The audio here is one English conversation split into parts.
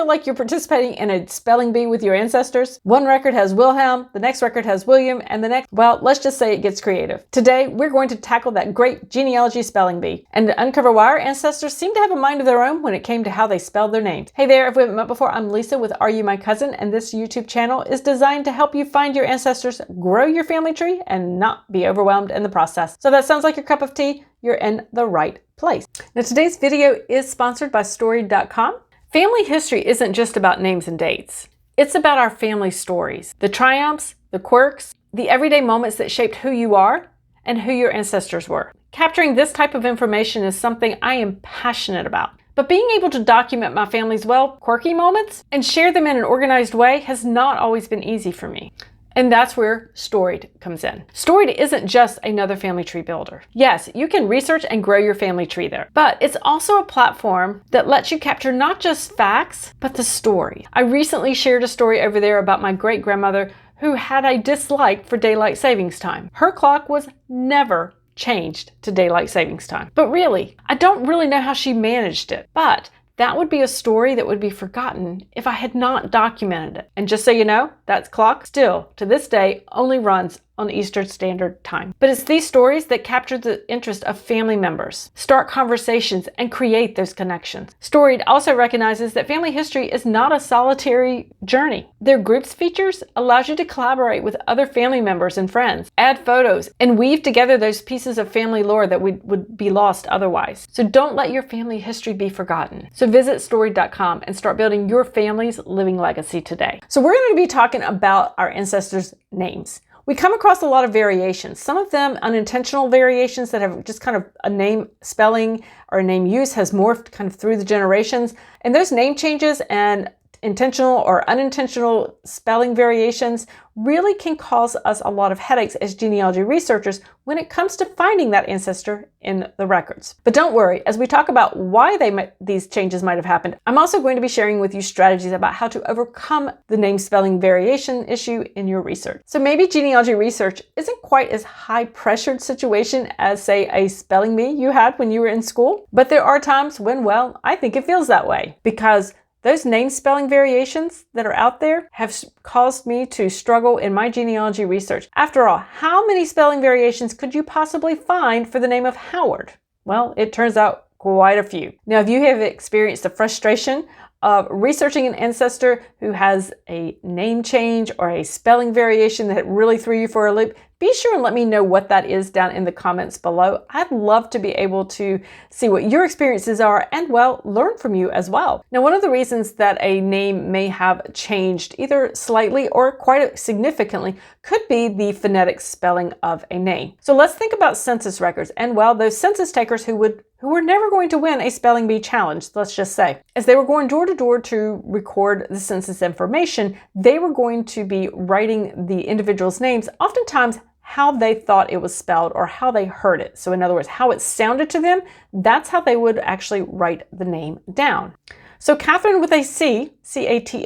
feel like you're participating in a spelling bee with your ancestors? One record has Wilhelm, the next record has William, and the next, well, let's just say it gets creative. Today, we're going to tackle that great genealogy spelling bee and uncover why our ancestors seem to have a mind of their own when it came to how they spelled their names. Hey there, if we haven't met before, I'm Lisa with Are You My Cousin, and this YouTube channel is designed to help you find your ancestors, grow your family tree, and not be overwhelmed in the process. So if that sounds like your cup of tea, you're in the right place. Now, today's video is sponsored by Storied.com. Family history isn't just about names and dates. It's about our family stories, the triumphs, the quirks, the everyday moments that shaped who you are and who your ancestors were. Capturing this type of information is something I am passionate about. But being able to document my family's, well, quirky moments and share them in an organized way has not always been easy for me. And that's where Storied comes in. Storied isn't just another family tree builder. Yes, you can research and grow your family tree there, but it's also a platform that lets you capture not just facts, but the story. I recently shared a story over there about my great-grandmother who had a dislike for daylight savings time. Her clock was never changed to daylight savings time. But really, I don't really know how she managed it, but that would be a story that would be forgotten if I had not documented it. And just so you know, that clock still, to this day, only runs on Eastern Standard Time. But it's these stories that capture the interest of family members, start conversations, and create those connections. Storied also recognizes that family history is not a solitary journey. Their groups features allows you to collaborate with other family members and friends, add photos, and weave together those pieces of family lore that would be lost otherwise. So don't let your family history be forgotten. So visit Storied.com and start building your family's living legacy today. So we're going to be talking about our ancestors' names. We come across a lot of variations, some of them unintentional variations that have just kind of a name spelling or a name use has morphed kind of through the generations. And those name changes and intentional or unintentional spelling variations really can cause us a lot of headaches as genealogy researchers when it comes to finding that ancestor in the records. But don't worry, as we talk about why these changes might have happened, I'm also going to be sharing with you strategies about how to overcome the name spelling variation issue in your research. So maybe genealogy research isn't quite as high-pressured situation as, say, a spelling bee you had when you were in school, but there are times when, well, I think it feels that way because those name spelling variations that are out there have caused me to struggle in my genealogy research. After all, how many spelling variations could you possibly find for the name of Howard? Well, it turns out quite a few. Now, if you have experienced the frustration of researching an ancestor who has a name change or a spelling variation that really threw you for a loop, be sure and let me know what that is down in the comments below. I'd love to be able to see what your experiences are and, well, learn from you as well. Now, one of the reasons that a name may have changed either slightly or quite significantly could be the phonetic spelling of a name. So let's think about census records and, well, those census takers who were never going to win a spelling bee challenge, let's just say. As they were going door to door to record the census information, they were going to be writing the individual's names, oftentimes how they thought it was spelled or how they heard it. So in other words, how it sounded to them, that's how they would actually write the name down. So Catherine with a C, C-A-T-H-E-R-I-N-E,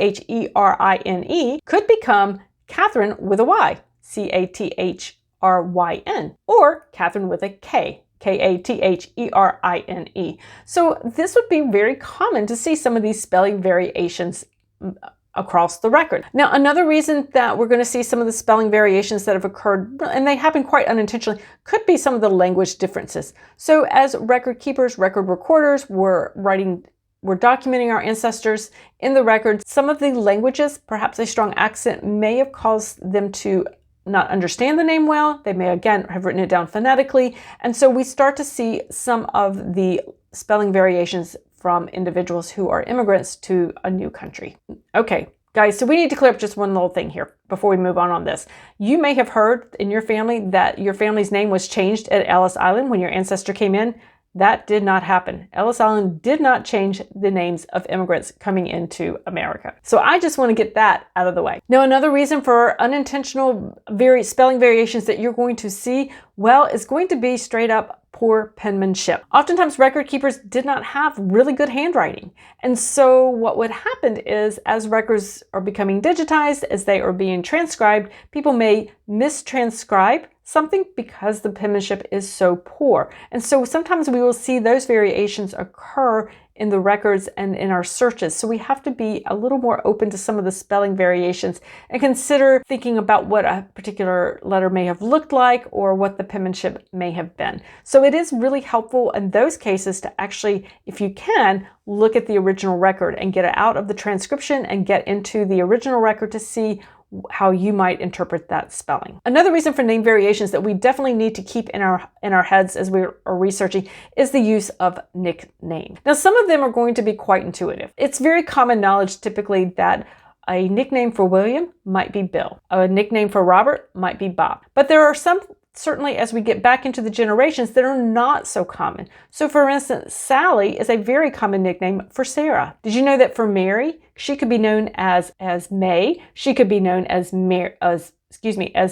could become Catherine with a Y, C-A-T-H-R-Y-N, or Catherine with a K, K-A-T-H-E-R-I-N-E. So this would be very common to see some of these spelling variations across the record. Now, another reason that we're going to see some of the spelling variations that have occurred, and they happen quite unintentionally, could be some of the language differences. So as record keepers, record recorders were documenting our ancestors in the records, some of the languages, perhaps a strong accent, may have caused them to not understand the name well. They may, again, have written it down phonetically. And so we start to see some of the spelling variations from individuals who are immigrants to a new country. Okay, guys, so we need to clear up just one little thing here before we move on this. You may have heard in your family that your family's name was changed at Ellis Island when your ancestor came in. That did not happen. Ellis Island did not change the names of immigrants coming into America. So I just want to get that out of the way. Now, another reason for unintentional spelling variations that you're going to see, well, is going to be straight up poor penmanship. Oftentimes, record keepers did not have really good handwriting. And so what would happen is, as records are becoming digitized, as they are being transcribed, people may mistranscribe something because the penmanship is so poor. And so sometimes we will see those variations occur in the records and in our searches. So we have to be a little more open to some of the spelling variations and consider thinking about what a particular letter may have looked like or what the penmanship may have been. So it is really helpful in those cases to actually, if you can, look at the original record and get it out of the transcription and get into the original record to see how you might interpret that spelling. Another reason for name variations that we definitely need to keep in our heads as we are researching is the use of nickname. Now, some of them are going to be quite intuitive. It's very common knowledge typically that a nickname for William might be Bill. A nickname for Robert might be Bob. But there are some, certainly as we get back into the generations, that are not so common. So for instance, Sally is a very common nickname for Sarah. Did you know that for Mary, she could be known as May, she could be known as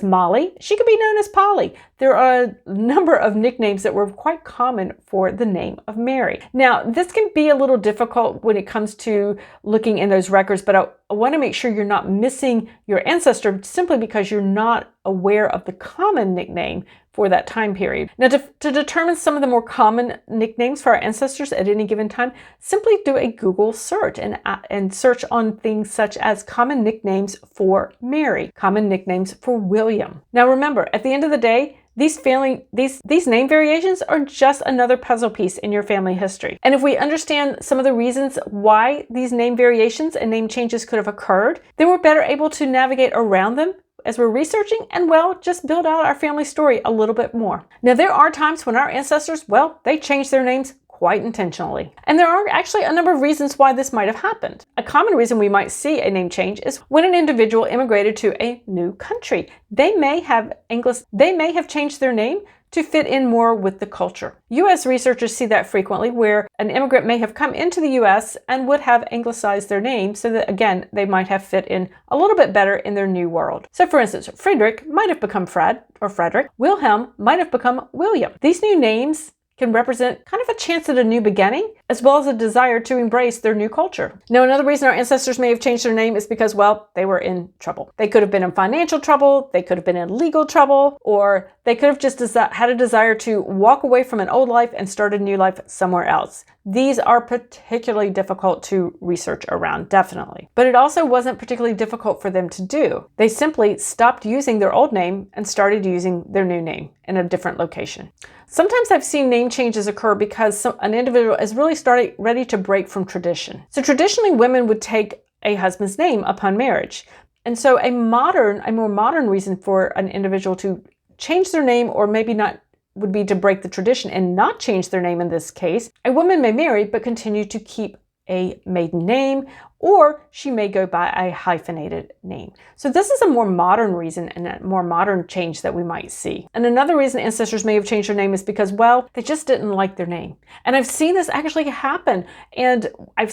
Molly, she could be known as Polly. There are a number of nicknames that were quite common for the name of Mary. Now, this can be a little difficult when it comes to looking in those records, but I want to make sure you're not missing your ancestor simply because you're not aware of the common nickname for that time period. Now, to determine some of the more common nicknames for our ancestors at any given time, simply do a Google search and search on things such as common nicknames for Mary, common nicknames for William. Now, remember, at the end of the day, these name variations are just another puzzle piece in your family history. And if we understand some of the reasons why these name variations and name changes could have occurred, then we're better able to navigate around them as we're researching and, well, just build out our family story a little bit more. Now, there are times when our ancestors, well, they changed their names quite intentionally. And there are actually a number of reasons why this might have happened. A common reason we might see a name change is when an individual immigrated to a new country. They may have changed their name to fit in more with the culture. U.S. researchers see that frequently, where an immigrant may have come into the U.S. and would have anglicized their name so that, again, they might have fit in a little bit better in their new world. So, for instance, Friedrich might have become Fred or Frederick. Wilhelm might have become William. These new names can represent kind of a chance at a new beginning, as well as a desire to embrace their new culture. Now, another reason our ancestors may have changed their name is because, well, they were in trouble. They could have been in financial trouble, they could have been in legal trouble, or they could have just had a desire to walk away from an old life and start a new life somewhere else. These are particularly difficult to research around, definitely. But it also wasn't particularly difficult for them to do. They simply stopped using their old name and started using their new name in a different location. Sometimes I've seen name changes occur because an individual is really ready to break from tradition. So traditionally, women would take a husband's name upon marriage. And so a more modern reason for an individual to change their name, or maybe not, would be to break the tradition and not change their name in this case. A woman may marry but continue to keep a maiden name, or she may go by a hyphenated name. So this is a more modern reason and a more modern change that we might see. And another reason ancestors may have changed their name is because, well, they just didn't like their name. And I've seen this actually happen. And I've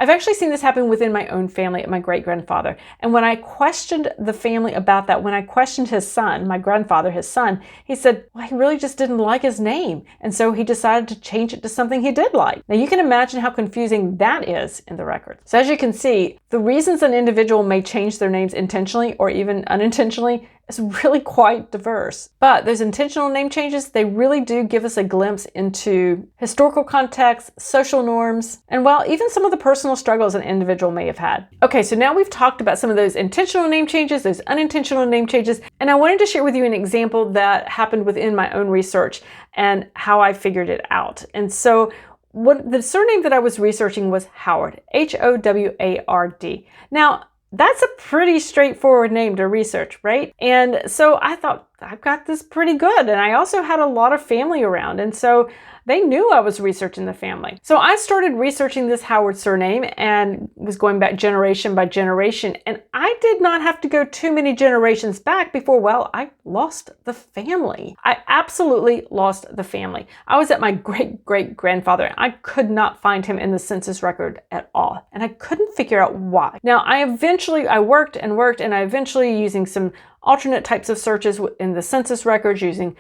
actually seen this happen within my own family at my great-grandfather. And when I questioned the family about that, when I questioned his son, my grandfather, his son, he said, well, he really just didn't like his name. And so he decided to change it to something he did like. Now you can imagine how confusing that is in the record. So as you can see, the reasons an individual may change their names intentionally or even unintentionally is really quite diverse. But those intentional name changes, they really do give us a glimpse into historical context, social norms, and, well, even some of the personal struggles an individual may have had. Okay, so now we've talked about some of those intentional name changes, those unintentional name changes, and I wanted to share with you an example that happened within my own research and how I figured it out. And so the surname that I was researching was Howard, Howard. Now, that's a pretty straightforward name to research, right? And so I thought, I've got this pretty good. And I also had a lot of family around. And so they knew I was researching the family. So I started researching this Howard surname and was going back generation by generation. And I did not have to go too many generations back before, well, I lost the family. I absolutely lost the family. I was at my great-great-grandfather. I could not find him in the census record at all. And I couldn't figure out why. Now, I worked and worked, and I eventually, using some alternate types of searches in the census records, using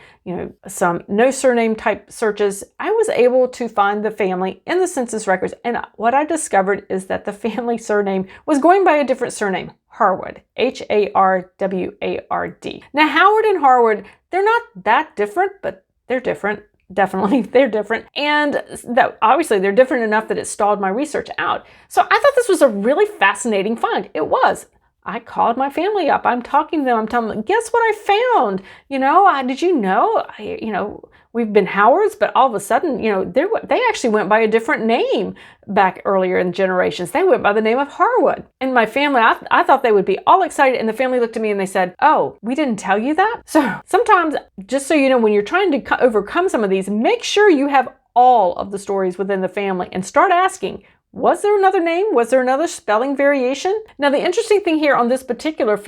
some no surname type searches, I was able to find the family in the census records. And what I discovered is that the family surname was going by a different surname, Harwood, Harward. Now, Howard and Harwood, they're not that different, but they're different. definitely they're different, and that obviously they're different enough that it stalled my research out. So I thought this was a really fascinating find. It was. I called my family up. I'm talking to them. I'm telling them, guess what I found? Did you know? We've been Howards, but all of a sudden, they actually went by a different name back earlier in generations. They went by the name of Harwood. And my family, I thought they would be all excited. And the family looked at me and they said, oh, we didn't tell you that? So sometimes, just so you know, when you're trying to overcome some of these, make sure you have all of the stories within the family and start asking, was there another name? Was there another spelling variation? Now, the interesting thing here on this particular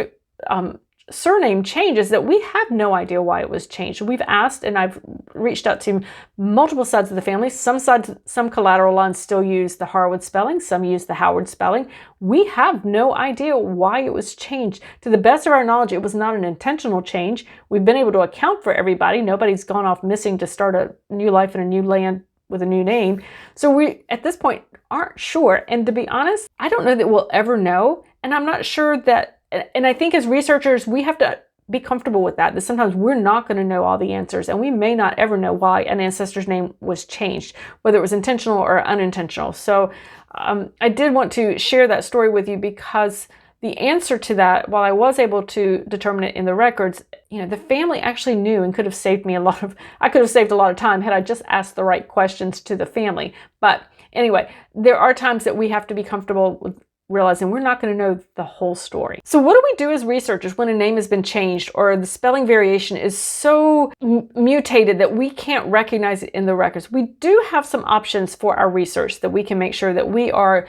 surname change is that we have no idea why it was changed. We've asked, and I've reached out to multiple sides of the family. Some collateral lines still use the Harwood spelling. Some use the Howard spelling. We have no idea why it was changed. To the best of our knowledge, it was not an intentional change. We've been able to account for everybody. Nobody's gone off missing to start a new life in a new land with a new name. So we, at this point, aren't sure. And to be honest, I don't know that we'll ever know. And I'm not sure that, and I think as researchers, we have to be comfortable with that sometimes we're not going to know all the answers, and we may not ever know why an ancestor's name was changed, whether it was intentional or unintentional. So I did want to share that story with you because the answer to that, while I was able to determine it in the records, the family actually knew and could have saved me I could have saved a lot of time had I just asked the right questions to the family. But anyway, there are times that we have to be comfortable with realizing we're not going to know the whole story. So what do we do as researchers when a name has been changed or the spelling variation is so mutated that we can't recognize it in the records? We do have some options for our research that we can make sure that we are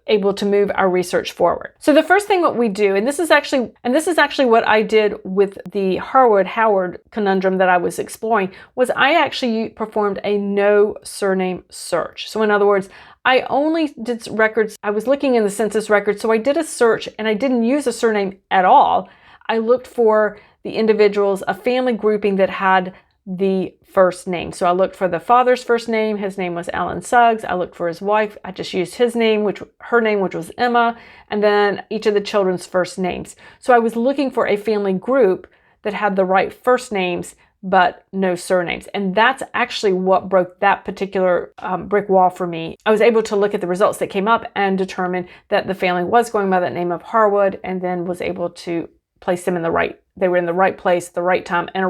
able to move our research forward. So the first thing what we do, and this is actually what I did with the Harwood-Howard conundrum that I was exploring, was I actually performed a no surname search. So in other words, I only did records, I was looking in the census records, so I did a search and I didn't use a surname at all. I looked for the individuals, a family grouping that had the first name. So I looked for the father's first name. His name was Alan Suggs. I looked for his wife. I just used her name, which was Emma, and then each of the children's first names. So I was looking for a family group that had the right first names, but no surnames. And that's actually what broke that particular brick wall for me. I was able to look at the results that came up and determine that the family was going by that name of Harwood, and then was able to place them they were in the right place, the right time, and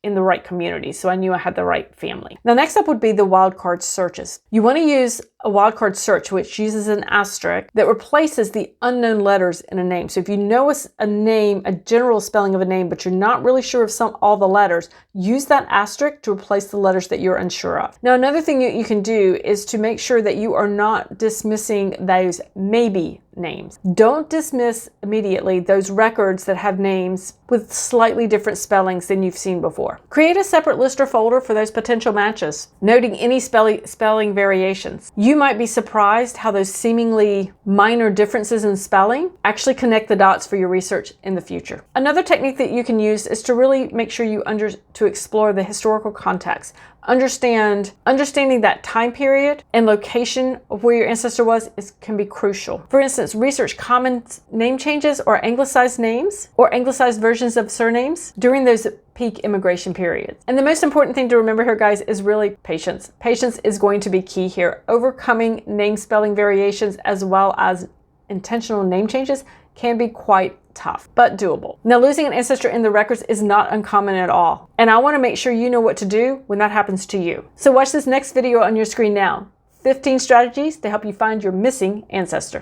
in the right community. So I knew I had the right family. Now, next up would be the wildcard searches. You want to use a wildcard search, which uses an asterisk that replaces the unknown letters in a name. So if you know a name, a general spelling of a name, but you're not really sure of all the letters, use that asterisk to replace the letters that you're unsure of. Now, another thing you can do is to make sure that you are not dismissing those maybe names. Don't dismiss immediately those records that have names with slightly different spellings than you've seen before. Create a separate list or folder for those potential matches, noting any spelling variations. You might be surprised how those seemingly minor differences in spelling actually connect the dots for your research in the future. Another technique that you can use is to really make sure to explore the historical context. Understanding that time period and location of where your ancestor can be crucial. For instance, research common name changes or anglicized names or anglicized versions of surnames during those peak immigration periods. And the most important thing to remember here, guys, is really patience. Patience is going to be key here. Overcoming name spelling variations as well as intentional name changes can be quite tough, but doable. Now, losing an ancestor in the records is not uncommon at all. And I want to make sure you know what to do when that happens to you. So watch this next video on your screen now. 15 strategies to help you find your missing ancestor.